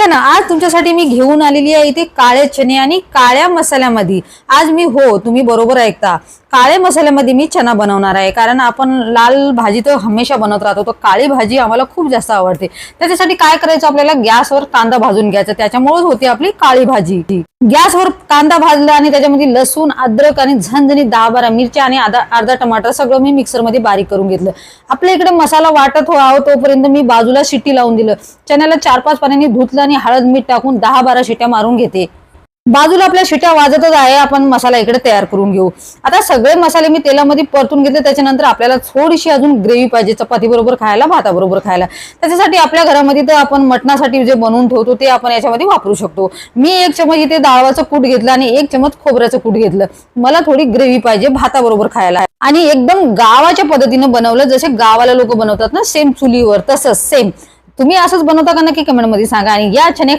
ऐका ना, आज तुमच्यासाठी मी घेऊन आलेली आहे इथे काळे चणे आणि काळ्या मसाल्यामध्ये. आज मी तुम्ही बरोबर ऐकता, काळे मसाल्यामध्ये मी चना बनवणार आहे. कारण आपण लाल भाजी तर हमेशा बनवत राहतो, तर काळी भाजी आम्हाला खूप जास्त आवडते. त्याच्यासाठी काय करायचं, आपल्याला गॅसवर कांदा भाजून घ्यायचा, त्याच्यामुळेच होती आपली काळी भाजी. गॅसवर कांदा भाजला आणि त्याच्यामध्ये लसूण, अद्रक आणि झणझणीत 10-12 मिरच्या आणि अर्धा टमाटर सगळं मी मिक्सरमध्ये बारीक करून घेतलं. आपल्या इकडे मसाला वाटत तोपर्यंत मी बाजूला शिट्टी लावून दिलं. चण्याला 4-5 पाण्याने धुतलं आणि हळद मीठ टाकून 10-12 शिट्ट्या मारून घेते. बाजूला आपल्या शिट्ट्या वाजतच आहे, आपण मसाला इकडे तयार करून घेऊ. आता सगळे मसाले मी तेलामध्ये परतून घेतले. त्याच्यानंतर आपल्याला थोडीशी अजून ग्रेव्ही पाहिजे, चपाती बरोबर खायला, भाताबरोबर खायला. त्याच्यासाठी आपल्या घरामध्ये तर आपण मटणासाठी जे बनवून ठेवतो ते आपण याच्यामध्ये वापरू शकतो. मी 1 चमच इथे डाळवाचं कूट घेतलं आणि 1 चमच खोबऱ्याचं कूट घेतलं. मला थोडी ग्रेव्ही पाहिजे भाताबरोबर खायला, आणि एकदम गावाच्या पद्धतीनं बनवलं, जसे गावाला लोक बनवतात ना, सेम चुलीवर, तसंच सेम. तुम्ही असंच बनवता का, नक्की कमेंट मध्ये सांगा. आणि या चणे